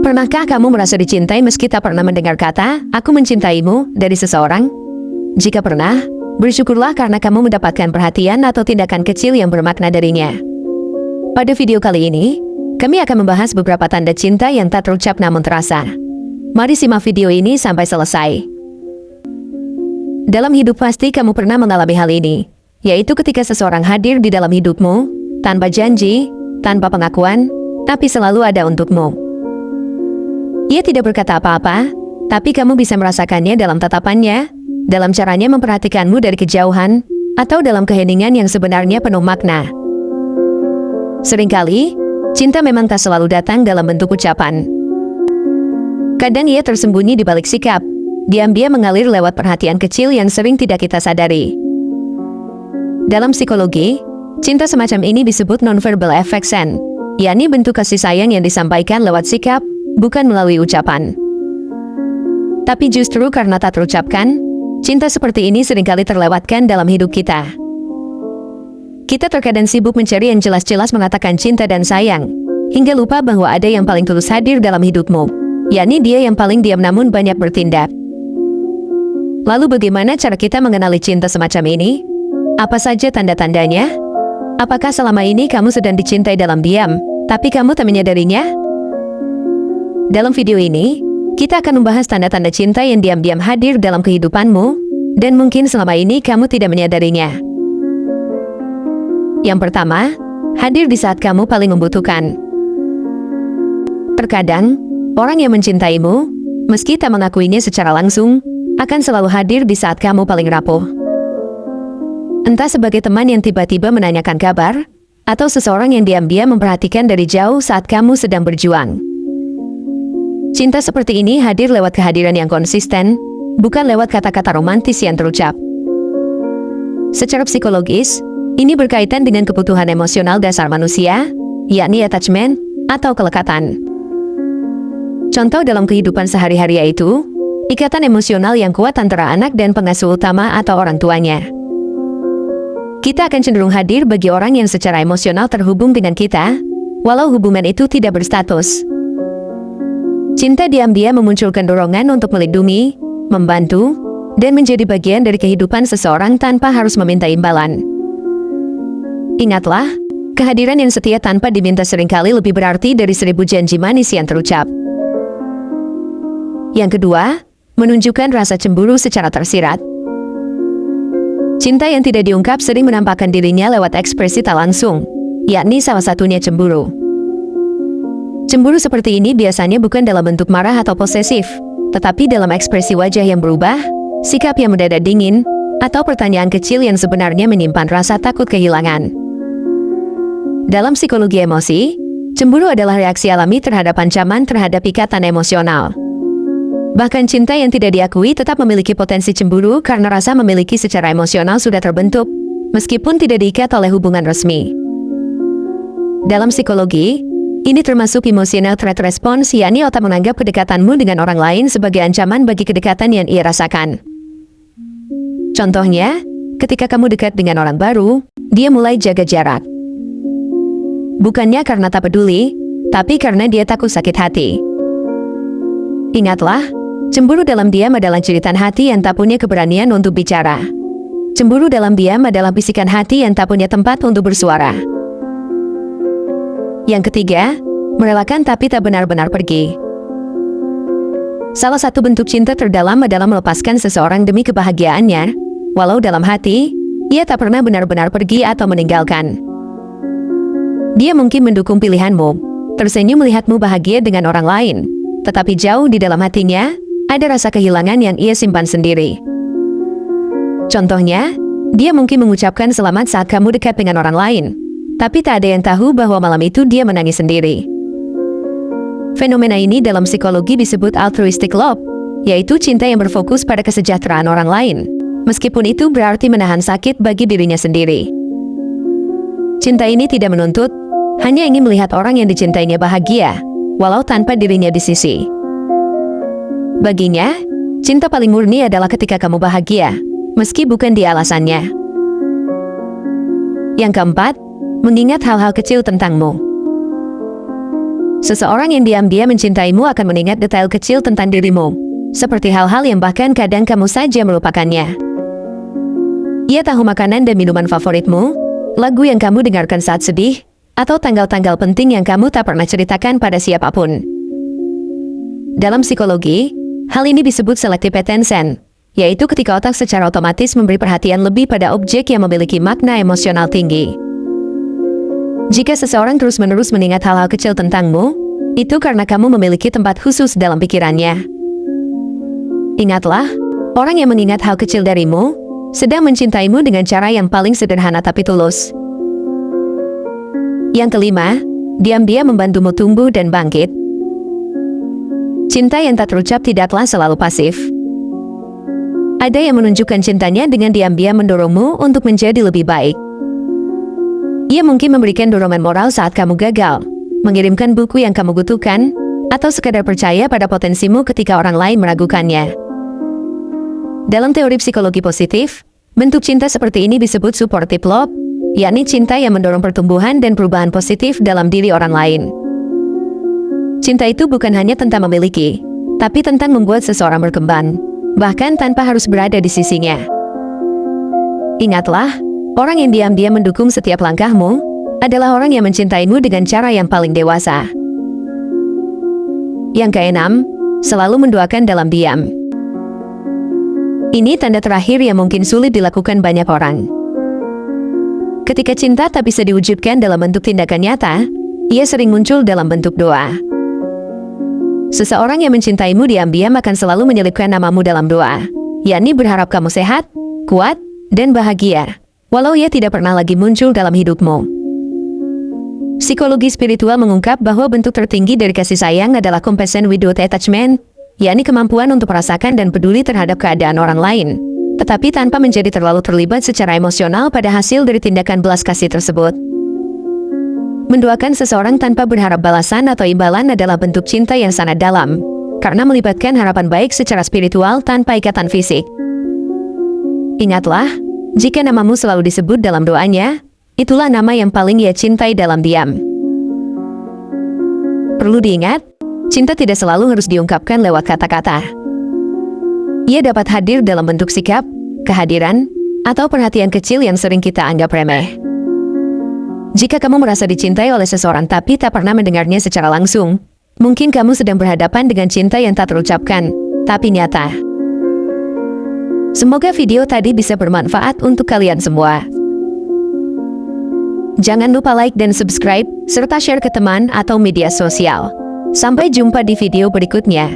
Pernahkah kamu merasa dicintai meski tak pernah mendengar kata, "Aku mencintaimu" dari seseorang? Jika pernah, bersyukurlah karena kamu mendapatkan perhatian atau tindakan kecil yang bermakna darinya. Pada video kali ini, kami akan membahas beberapa tanda cinta yang tak terucap namun terasa. Mari simak video ini sampai selesai. Dalam hidup pasti kamu pernah mengalami hal ini, yaitu ketika seseorang hadir di dalam hidupmu, tanpa janji, tanpa pengakuan, tapi selalu ada untukmu. Ia tidak berkata apa-apa, tapi kamu bisa merasakannya dalam tatapannya, dalam caranya memperhatikanmu dari kejauhan, atau dalam keheningan yang sebenarnya penuh makna. Seringkali, cinta memang tak selalu datang dalam bentuk ucapan. Kadang ia tersembunyi di balik sikap, diam-diam mengalir lewat perhatian kecil yang sering tidak kita sadari. Dalam psikologi, cinta semacam ini disebut non-verbal affection, yakni bentuk kasih sayang yang disampaikan lewat sikap, bukan melalui ucapan. Tapi justru karena tak terucapkan, cinta seperti ini seringkali terlewatkan dalam hidup kita. Kita terkadang sibuk mencari yang jelas-jelas mengatakan cinta dan sayang, hingga lupa bahwa ada yang paling tulus hadir dalam hidupmu, yakni dia yang paling diam namun banyak bertindak. Lalu bagaimana cara kita mengenali cinta semacam ini? Apa saja tanda-tandanya? Apakah selama ini kamu sedang dicintai dalam diam, tapi kamu tak menyadarinya? Dalam video ini, kita akan membahas tanda-tanda cinta yang diam-diam hadir dalam kehidupanmu, dan mungkin selama ini kamu tidak menyadarinya. Yang pertama, hadir di saat kamu paling membutuhkan. Terkadang, orang yang mencintaimu, meski tak mengakuinya secara langsung, akan selalu hadir di saat kamu paling rapuh. Entah sebagai teman yang tiba-tiba menanyakan kabar, atau seseorang yang diam-diam memperhatikan dari jauh saat kamu sedang berjuang. Cinta seperti ini hadir lewat kehadiran yang konsisten, bukan lewat kata-kata romantis yang terucap. Secara psikologis, ini berkaitan dengan kebutuhan emosional dasar manusia, yakni attachment atau kelekatan. Contoh dalam kehidupan sehari-hari yaitu ikatan emosional yang kuat antara anak dan pengasuh utama atau orang tuanya. Kita akan cenderung hadir bagi orang yang secara emosional terhubung dengan kita, walau hubungan itu tidak berstatus. Cinta diam-diam memunculkan dorongan untuk melindungi, membantu, dan menjadi bagian dari kehidupan seseorang tanpa harus meminta imbalan. Ingatlah, kehadiran yang setia tanpa diminta seringkali lebih berarti dari 1000 janji manis yang terucap. Yang kedua, menunjukkan rasa cemburu secara tersirat. Cinta yang tidak diungkap sering menampakkan dirinya lewat ekspresi tak langsung, yakni salah satunya cemburu. Cemburu seperti ini biasanya bukan dalam bentuk marah atau posesif, tetapi dalam ekspresi wajah yang berubah, sikap yang mendadak dingin, atau pertanyaan kecil yang sebenarnya menyimpan rasa takut kehilangan. Dalam psikologi emosi, cemburu adalah reaksi alami terhadap ancaman terhadap ikatan emosional. Bahkan cinta yang tidak diakui tetap memiliki potensi cemburu karena rasa memiliki secara emosional sudah terbentuk, meskipun tidak diikat oleh hubungan resmi. Dalam psikologi, ini termasuk emotional threat response, yakni otak menganggap kedekatanmu dengan orang lain sebagai ancaman bagi kedekatan yang ia rasakan. Contohnya, ketika kamu dekat dengan orang baru, dia mulai jaga jarak. Bukannya karena tak peduli, tapi karena dia takut sakit hati. Ingatlah, cemburu dalam diam adalah jeritan hati yang tak punya keberanian untuk bicara. Cemburu dalam diam adalah bisikan hati yang tak punya tempat untuk bersuara. Yang ketiga, merelakan tapi tak benar-benar pergi. Salah satu bentuk cinta terdalam adalah melepaskan seseorang demi kebahagiaannya, walau dalam hati, ia tak pernah benar-benar pergi atau meninggalkan. Dia mungkin mendukung pilihanmu, tersenyum melihatmu bahagia dengan orang lain, tetapi jauh di dalam hatinya, ada rasa kehilangan yang ia simpan sendiri. Contohnya, dia mungkin mengucapkan selamat saat kamu dekat dengan orang lain, tapi tak ada yang tahu bahwa malam itu dia menangis sendiri. Fenomena ini dalam psikologi disebut altruistic love, yaitu cinta yang berfokus pada kesejahteraan orang lain, meskipun itu berarti menahan sakit bagi dirinya sendiri. Cinta ini tidak menuntut, hanya ingin melihat orang yang dicintainya bahagia, walau tanpa dirinya di sisi. Baginya, cinta paling murni adalah ketika kamu bahagia, meski bukan dia alasannya. Yang keempat, mengingat hal-hal kecil tentangmu. Seseorang yang diam-diam mencintaimu akan mengingat detail kecil tentang dirimu, seperti hal-hal yang bahkan kadang kamu saja melupakannya. Ia tahu makanan dan minuman favoritmu, lagu yang kamu dengarkan saat sedih, atau tanggal-tanggal penting yang kamu tak pernah ceritakan pada siapapun. Dalam psikologi, hal ini disebut selective attention, yaitu ketika otak secara otomatis memberi perhatian lebih pada objek yang memiliki makna emosional tinggi. Jika seseorang terus-menerus mengingat hal-hal kecil tentangmu, itu karena kamu memiliki tempat khusus dalam pikirannya. Ingatlah, orang yang mengingat hal kecil darimu, sedang mencintaimu dengan cara yang paling sederhana tapi tulus. Yang kelima, diam-diam membantumu tumbuh dan bangkit. Cinta yang tak terucap tidaklah selalu pasif. Ada yang menunjukkan cintanya dengan diam-diam mendorongmu untuk menjadi lebih baik. Ia mungkin memberikan dorongan moral saat kamu gagal, mengirimkan buku yang kamu butuhkan, atau sekadar percaya pada potensimu ketika orang lain meragukannya. Dalam teori psikologi positif, bentuk cinta seperti ini disebut supportive love, yakni cinta yang mendorong pertumbuhan dan perubahan positif dalam diri orang lain. Cinta itu bukan hanya tentang memiliki, tapi tentang membuat seseorang berkembang, bahkan tanpa harus berada di sisinya. Ingatlah, orang yang diam-diam mendukung setiap langkahmu adalah orang yang mencintaimu dengan cara yang paling dewasa. Yang keenam, selalu mendoakan dalam diam. Ini tanda terakhir yang mungkin sulit dilakukan banyak orang. Ketika cinta tak bisa diwujudkan dalam bentuk tindakan nyata, ia sering muncul dalam bentuk doa. Seseorang yang mencintaimu diam-diam akan selalu menyelipkan namamu dalam doa, yakni berharap kamu sehat, kuat, dan bahagia, walau ia tidak pernah lagi muncul dalam hidupmu. Psikologi spiritual mengungkap bahwa bentuk tertinggi dari kasih sayang adalah compassion without attachment, yakni kemampuan untuk merasakan dan peduli terhadap keadaan orang lain, tetapi tanpa menjadi terlalu terlibat secara emosional pada hasil dari tindakan belas kasih tersebut. Mendoakan seseorang tanpa berharap balasan atau imbalan adalah bentuk cinta yang sangat dalam, karena melibatkan harapan baik secara spiritual tanpa ikatan fisik. Ingatlah, jika namamu selalu disebut dalam doanya, itulah nama yang paling ia cintai dalam diam. Perlu diingat, cinta tidak selalu harus diungkapkan lewat kata-kata. Ia dapat hadir dalam bentuk sikap, kehadiran, atau perhatian kecil yang sering kita anggap remeh. Jika kamu merasa dicintai oleh seseorang tapi tak pernah mendengarnya secara langsung, mungkin kamu sedang berhadapan dengan cinta yang tak terucapkan, tapi nyata. Semoga video tadi bisa bermanfaat untuk kalian semua. Jangan lupa like dan subscribe, serta share ke teman atau media sosial. Sampai jumpa di video berikutnya.